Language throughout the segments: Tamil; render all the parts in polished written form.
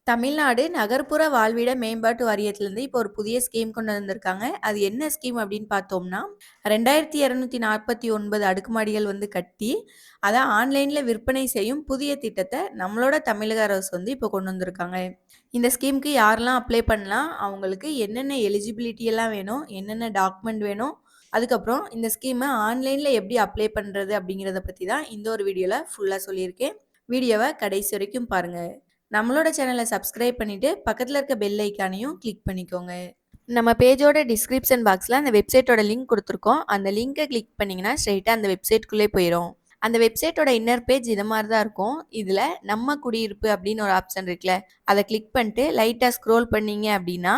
தமிழ்நாடு நகர்ப்புற வாழ்விட மேம்பாட்டு வாரியத்திலேருந்து இப்போ ஒரு புதிய ஸ்கீம் கொண்டு வந்திருக்காங்க. அது என்ன ஸ்கீம் அப்படின்னு பார்த்தோம்னா, 2249 அடுக்குமாடிகள் வந்து கட்டி, அத ஆன்லைன்ல விற்பனை செய்யும் புதிய திட்டத்த நம்மளோட தமிழக அரசு வந்து இப்போ கொண்டு வந்திருக்காங்க. இந்த ஸ்கீம்க்கு யாரெல்லாம் அப்ளை பண்ணலாம்? அவங்களுக்கு என்னென்ன எலிஜிபிலிட்டி எல்லாம் வேணும்? என்னென்ன டாக்குமெண்ட் வேணும்? அதுக்கப்புறம் இந்த ஸ்கீம ஆன்லைன்ல எப்படி அப்ளை பண்றது? அப்படிங்கிறத பத்தி தான் இந்த ஒரு வீடியோல ஃபுல்லா சொல்லியிருக்கேன். வீடியோவ கடைசி வரைக்கும் பாருங்க. நம்மளோட சேனலை சப்ஸ்கிரைப் பண்ணிட்டு பக்கத்தில் இருக்க பெல் ஐக்கானையும் கிளிக் பண்ணிக்கோங்க. நம்ம பேஜோட டிஸ்கிரிப்ஷன் பாக்ஸில் அந்த வெப்சைட்டோட லிங்க் கொடுத்துருக்கோம். அந்த லிங்கை கிளிக் பண்ணிங்கன்னா ஸ்ட்ரெயிட்டாக அந்த வெப்சைட்குள்ளே போயிடும். அந்த வெப்சைட்டோட இன்னர் பேஜ் இது மாதிரி தான் இருக்கும். இதில் நம்ம குடியிருப்பு அப்படின்னு ஒரு ஆப்ஷன் இருக்குல்ல, அதை கிளிக் பண்ணிட்டு லைட்டாக ஸ்க்ரோல் பண்ணீங்க அப்படின்னா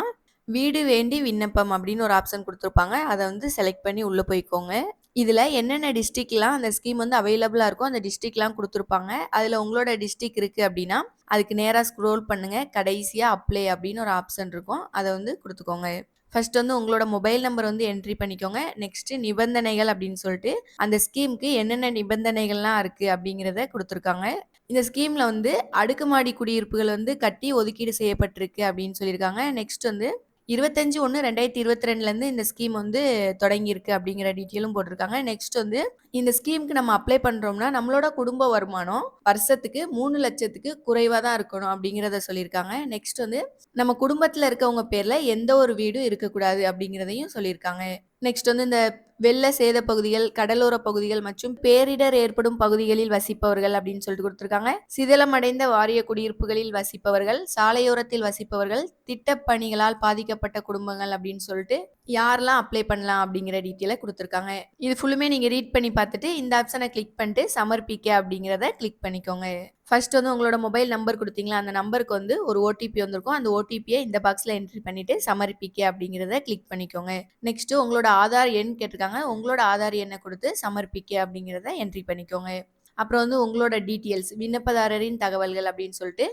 வீடு வேண்டி விண்ணப்பம் அப்படின்னு ஒரு ஆப்ஷன் கொடுத்துருப்பாங்க. அதை வந்து செலக்ட் பண்ணி உள்ளே போய்க்கோங்க. இதில் என்னென்ன டிஸ்ட்ரிக்ட்லாம் அந்த ஸ்கீம் வந்து அவைலபிளாக இருக்கோ அந்த டிஸ்ட்ரிக்ட்லாம் கொடுத்துருப்பாங்க. அதில் உங்களோட டிஸ்ட்ரிக்ட் இருக்குது அப்படின்னா அதுக்கு நேராக ஸ்க்ரோல் பண்ணுங்கள். கடைசியாக அப்ளை அப்படின்னு ஒரு ஆப்ஷன் இருக்கும். அதை வந்து கொடுத்துக்கோங்க. ஃபர்ஸ்ட் வந்து உங்களோட மொபைல் நம்பர் வந்து என்ட்ரி பண்ணிக்கோங்க. நெக்ஸ்ட் நிபந்தனைகள் அப்படின்னு சொல்லிட்டு அந்த ஸ்கீமுக்கு என்னென்ன நிபந்தனைகள்லாம் இருக்குது அப்படிங்கிறத கொடுத்துருக்காங்க. இந்த ஸ்கீம்ல வந்து அடுக்குமாடி குடியிருப்புகள் வந்து கட்டி ஒதுக்கீடு செய்யப்பட்டிருக்கு அப்படின்னு சொல்லியிருக்காங்க. நெக்ஸ்ட் வந்து 25/1/2022 இந்த ஸ்கீம் வந்து தொடங்கியிருக்கு அப்படிங்கிற டீட்டெயிலும் போட்டிருக்காங்க. நெக்ஸ்ட் வந்து இந்த ஸ்கீமுக்கு நம்ம அப்ளை பண்றோம்னா நம்மளோட குடும்ப வருமானம் வருஷத்துக்கு 3 லட்சத்துக்கு குறைவா தான் இருக்கணும் அப்படிங்கிறத சொல்லியிருக்காங்க. நெக்ஸ்ட் வந்து நம்ம குடும்பத்துல இருக்கவங்க பேர்ல எந்த ஒரு வீடும் இருக்கக்கூடாது அப்படிங்கிறதையும் சொல்லியிருக்காங்க. நெக்ஸ்ட் வந்து இந்த வெள்ள சேத பகுதிகள், கடலோர பகுதிகள் மற்றும் பேரிடர் ஏற்படும் பகுதிகளில் வசிப்பவர்கள் அப்படின்னு சொல்லிட்டு கொடுத்துருக்காங்க. சிதிலமடைந்த வாரிய குடியிருப்புகளில் வசிப்பவர்கள், சாலையோரத்தில் வசிப்பவர்கள், திட்டப்பணிகளால் பாதிக்கப்பட்ட குடும்பங்கள் அப்படின்னு சொல்லிட்டு யாரெல்லாம் அப்ளை பண்ணலாம் அப்படிங்கிற டீட்டெயிலை கொடுத்துருக்காங்க. இது ஃபுல்லுமே நீங்கள் ரீட் பண்ணி பார்த்துட்டு இந்த ஆப்ஷனை கிளிக் பண்ணிட்டு சமர்ப்பிக்க அப்படிங்கிறத கிளிக் பண்ணிக்கோங்க. ஃபர்ஸ்ட் வந்து உங்களோட மொபைல் நம்பர் கொடுத்தீங்களா, அந்த நம்பருக்கு வந்து ஒரு ஓடிபி வந்திருக்கும். அந்த ஓடிபியை இந்த பாக்ஸில் என்ட்ரி பண்ணிட்டு சமர்ப்பிக்க அப்படிங்கிறத கிளிக் பண்ணிக்கோங்க. நெக்ஸ்ட் உங்களோட ஆதார் எண் கேட்டிருக்காங்க. உங்களோட ஆதார் எண்ணை கொடுத்து சமர்ப்பிக்க அப்படிங்கிறத என்ட்ரி பண்ணிக்கோங்க. அப்புறம் வந்து உங்களோட டீட்டெயில்ஸ் விண்ணப்பதாரரின் தகவல்கள் அப்படின்னு சொல்லிட்டு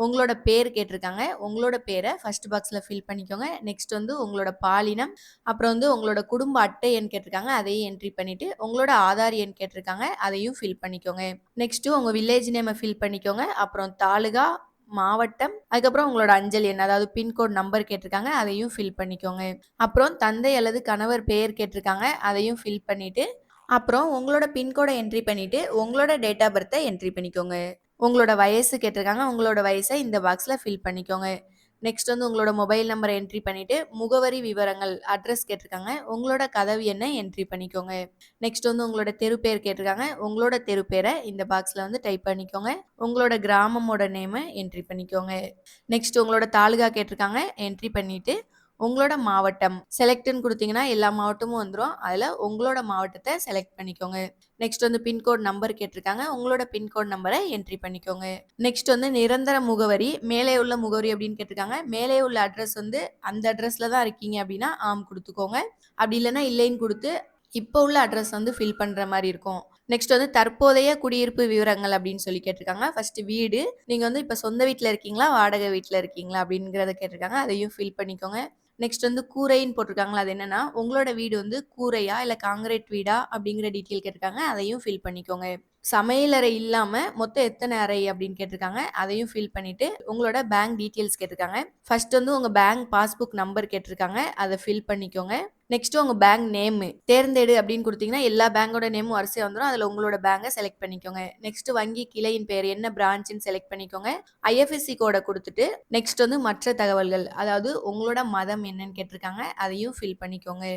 உங்களோட பேர் கேட்டிருக்காங்க. உங்களோட பேரை ஃபர்ஸ்ட் பாக்ஸில் ஃபில் பண்ணிக்கோங்க. நெக்ஸ்ட் வந்து உங்களோட பாலினம், அப்புறம் வந்து உங்களோட குடும்ப அட்டை எண் கேட்டிருக்காங்க. அதையும் என்ட்ரி பண்ணிட்டு உங்களோட ஆதார் எண் கேட்டிருக்காங்க. அதையும் ஃபில் பண்ணிக்கோங்க. நெக்ஸ்ட் உங்க வில்லேஜ் நேமை ஃபில் பண்ணிக்கோங்க. அப்புறம் தாலுகா, மாவட்டம், அதுக்கப்புறம் உங்களோட அஞ்சல் எண் அதாவது பின்கோட் நம்பர் கேட்டிருக்காங்க. அதையும் ஃபில் பண்ணிக்கோங்க. அப்புறம் தந்தை அல்லது கணவர் பெயர் கேட்டிருக்காங்க. அதையும் ஃபில் பண்ணிட்டு அப்புறம் உங்களோட பின்கோடை என்ட்ரி பண்ணிட்டு உங்களோட டேட் ஆஃப் பர்த்தை என்ட்ரி பண்ணிக்கோங்க. உங்களோட வயசு கேட்டிருக்காங்க. உங்களோட வயசை இந்த பாக்ஸில் ஃபில் பண்ணிக்கோங்க. நெக்ஸ்ட் வந்து உங்களோட மொபைல் நம்பரை என்ட்ரி பண்ணிட்டு முகவரி விவரங்கள் அட்ரஸ் கேட்டிருக்காங்க. உங்களோட கதவு எண்ணை என்ட்ரி பண்ணிக்கோங்க. நெக்ஸ்ட் வந்து உங்களோட தெரு பேர் கேட்டிருக்காங்க. உங்களோட தெரு பேரை இந்த பாக்ஸில் வந்து டைப் பண்ணிக்கோங்க. உங்களோட கிராமமோட நேமை என்ட்ரி பண்ணிக்கோங்க. நெக்ஸ்ட் உங்களோட தாலுகா கேட்டிருக்காங்க. என்ட்ரி பண்ணிட்டு உங்களோட மாவட்டம் செலக்ட்னு கொடுத்தீங்கன்னா எல்லா மாவட்டமும் வந்துடும். அதில் உங்களோட மாவட்டத்தை செலக்ட் பண்ணிக்கோங்க. நெக்ஸ்ட் வந்து பின்கோட் நம்பர் கேட்டிருக்காங்க. உங்களோட பின்கோட் நம்பரை என்ட்ரி பண்ணிக்கோங்க. நெக்ஸ்ட் வந்து நிரந்தர முகவரி மேலே உள்ள முகவரி அப்படின்னு கேட்டிருக்காங்க. மேலே உள்ள அட்ரஸ் வந்து அந்த அட்ரஸில் தான் இருக்கீங்க அப்படின்னா ஆம் கொடுத்துக்கோங்க. அப்படி இல்லைன்னா இல்லைன்னு கொடுத்து இப்போ உள்ள அட்ரஸ் வந்து ஃபில் பண்ணுற மாதிரி இருக்கும். நெக்ஸ்ட் வந்து தற்போதைய குடியிருப்பு விவரங்கள் அப்படின்னு சொல்லி கேட்டிருக்காங்க. ஃபர்ஸ்ட் வீடு, நீங்கள் வந்து இப்போ சொந்த வீட்டில் இருக்கீங்களா வாடகை வீட்டில் இருக்கீங்களா அப்படிங்கிறத கேட்டிருக்காங்க. அதையும் ஃபில் பண்ணிக்கோங்க. நெக்ஸ்ட் வந்து கூரைன்னு போட்டிருக்காங்களா, அது என்னன்னா உங்களோட வீடு வந்து கூரையா இல்லை காங்கிரீட் வீடா அப்படிங்கிற டீட்டெயில் கேட்டிருக்காங்க. அதையும் ஃபில் பண்ணிக்கோங்க. சமையலறை இல்லாம மொத்தம் எத்தனை அறை அப்படின்னு கேட்டிருக்காங்க. அதையும் ஃபில் பண்ணிட்டு உங்களோட பேங்க் டீட்டெயில்ஸ் கேட்டிருக்காங்க. ஃபர்ஸ்ட் வந்து உங்க பேங்க் பாஸ்புக் நம்பர் கேட்டிருக்காங்க. அதை ஃபில் பண்ணிக்கோங்க. நெக்ஸ்ட் உங்க பேங்க் நேம் தேர்ந்தெடு அப்படின்னு கொடுத்தீங்கன்னா எல்லா பேங்கோட நேமும் வரிசையா வந்துடும். அதுல உங்களோட பேங்கை செலக்ட் பண்ணிக்கோங்க. நெக்ஸ்ட் வங்கி கிளையின் பேர் என்ன பிரான்ச்னு செலக்ட் பண்ணிக்கோங்க. ஐஎஃப்எஸ்சி கோடை கொடுத்துட்டு நெக்ஸ்ட் வந்து மற்ற தகவல்கள் அதாவது உங்களோட மதம் என்னன்னு கேட்டிருக்காங்க. அதையும் ஃபில் பண்ணிக்கோங்க.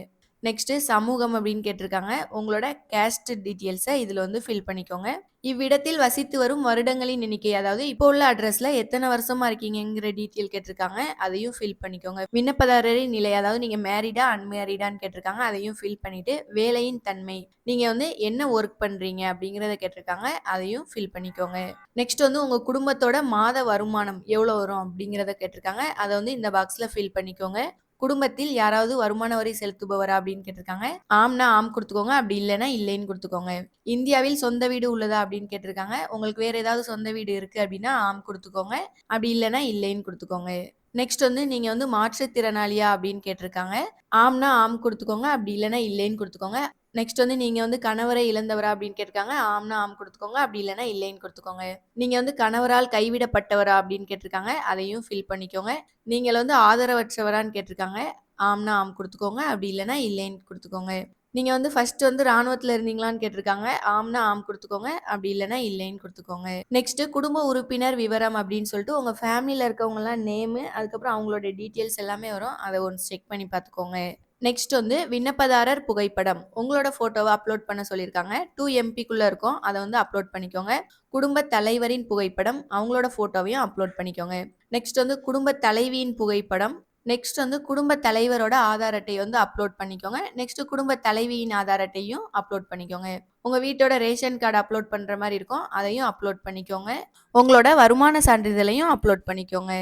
நெக்ஸ்ட் சமூகம் அப்படின்னு கேட்டிருக்காங்க. உங்களோட கேஸ்ட் டீட்டெயில்ஸை இதில் வந்து ஃபில் பண்ணிக்கோங்க. இவ்விடத்தில் வசித்து வரும் வருடங்களின் எண்ணிக்கை அதாவது இப்போ உள்ள அட்ரஸ்ல எத்தனை வருஷமா இருக்கீங்கிற டீட்டெயில் கேட்டிருக்காங்க. அதையும் ஃபில் பண்ணிக்கோங்க. விண்ணப்பதாரரின் நிலை அதாவது நீங்க மேரிடா அன்மேரிடான்னு கேட்டிருக்காங்க. அதையும் ஃபில் பண்ணிட்டு வேலையின் தன்மை நீங்க வந்து என்ன ஒர்க் பண்றீங்க அப்படிங்கிறத கேட்டிருக்காங்க. அதையும் ஃபில் பண்ணிக்கோங்க. நெக்ஸ்ட் வந்து உங்க குடும்பத்தோட மாத வருமானம் எவ்வளோ வரும் அப்படிங்கிறத கேட்டிருக்காங்க. அதை வந்து இந்த பாக்ஸ்ல ஃபில் பண்ணிக்கோங்க. குடும்பத்தில் யாராவது வருமான வரி செலுத்துபவரா அப்படின்னு கேட்டிருக்காங்க. ஆம்னா ஆம் கொடுத்துக்கோங்க. அப்படி இல்லைன்னா இல்லைன்னு கொடுத்துக்கோங்க. இந்தியாவில் சொந்த வீடு உள்ளதா அப்படின்னு கேட்டிருக்காங்க. உங்களுக்கு வேற ஏதாவது சொந்த வீடு இருக்கு அப்படின்னா ஆம் கொடுத்துக்கோங்க. அப்படி இல்லைன்னா இல்லைன்னு கொடுத்துக்கோங்க. நெக்ஸ்ட் வந்து நீங்க வந்து மாற்றுத்திறனாளியா அப்படின்னு கேட்டிருக்காங்க. ஆம்னா ஆம் கொடுத்துக்கோங்க. அப்படி இல்லைன்னா இல்லைன்னு கொடுத்துக்கோங்க. நெக்ஸ்ட் வந்து நீங்க வந்து கணவரை இழந்தவரா அப்படின்னு கேட்டிருக்காங்க. ஆம்னா ஆம் குடுத்துக்கோங்க. அப்படி இல்லன்னா இல்லைன்னு குடுத்துக்கோங்க. நீங்க வந்து கணவரால் கைவிடப்பட்டவரா அப்படின்னு கேட்டிருக்காங்க. அதையும் ஃபில் பண்ணிக்கோங்க. நீங்கள் வந்து ஆதரவற்றவரான்னு கேட்டிருக்காங்க. ஆம்னா ஆம் குடுத்துக்கோங்க. அப்படி இல்லன்னா இல்லைன்னு குடுத்துக்கோங்க. நீங்க வந்து ஃபர்ஸ்ட் வந்து ராணுவத்துல இருந்தீங்களான்னு கேட்டிருக்காங்க. ஆம்னா ஆம் குடுத்துக்கோங்க. அப்படி இல்லன்னா இல்லைன்னு குடுத்துக்கோங்க. நெக்ஸ்ட் குடும்ப உறுப்பினர் விவரம் அப்படின்னு சொல்லிட்டு உங்க ஃபேமிலில இருக்கவங்கலாம் நேமு, அதுக்கப்புறம் அவங்களோட டீட்டெயில்ஸ் எல்லாமே வரும். அத ஒன்ஸ் செக் பண்ணி பார்த்துக்கோங்க. நெக்ஸ்ட் வந்து விண்ணப்பதாரர் புகைப்படம். உங்களோட ஃபோட்டோவ அப்லோட் பண்ண சொல்லியிருக்காங்க. 2 எம்பிக்குள்ள இருக்கும். அத வந்து அப்லோட் பண்ணிக்கோங்க. குடும்ப தலைவரின் புகைப்படம், அவங்களோட ஃபோட்டோவையும் அப்லோட் பண்ணிக்கோங்க. நெக்ஸ்ட் வந்து குடும்ப தலைவியின் புகைப்படம். நெக்ஸ்ட் வந்து குடும்ப தலைவரோட ஆதார் அட்டை வந்து அப்லோட் பண்ணிக்கோங்க. நெக்ஸ்ட் குடும்ப தலைவியின் ஆதார் அட்டையும் அப்லோட் பண்ணிக்கோங்க. உங்க வீட்டோட ரேஷன் கார்டு அப்லோட் பண்ற மாரி இருக்கும். அதையும் அப்லோட் பண்ணிக்கோங்க. உங்களோட வருமான சான்றிதழையும் அப்லோட் பண்ணிக்கோங்க.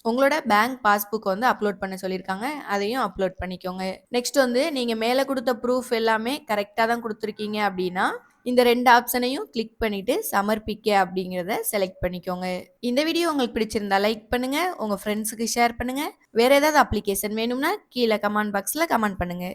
உங்களோட பேங்க் பாஸ்புக் வந்து அப்லோட் பண்ண சொல்லியிருக்காங்க. அதையும் அப்லோட் பண்ணிக்கோங்க. நெக்ஸ்ட் வந்து நீங்க மேல குடுத்த ப்ரூஃப் எல்லாமே கரெக்ட்டா தான் குடுத்துருக்கீங்க அப்டின்னா, இந்த 2 ஆப்ஷனையும் கிளிக் பண்ணிட்டு சமர்ப்பிக்க அப்படிங்கிறத செலக்ட் பண்ணிக்கோங்க. இந்த வீடியோ உங்களுக்கு பிடிச்சிருந்தா லைக் பண்ணுங்க. உங்க ஃப்ரெண்ட்ஸ்க்கு ஷேர் பண்ணுங்க. வேற ஏதாவது அப்ளிகேஷன் வேணும்னா கீழ கமெண்ட் பாக்ஸ்ல கமெண்ட் பண்ணுங்க.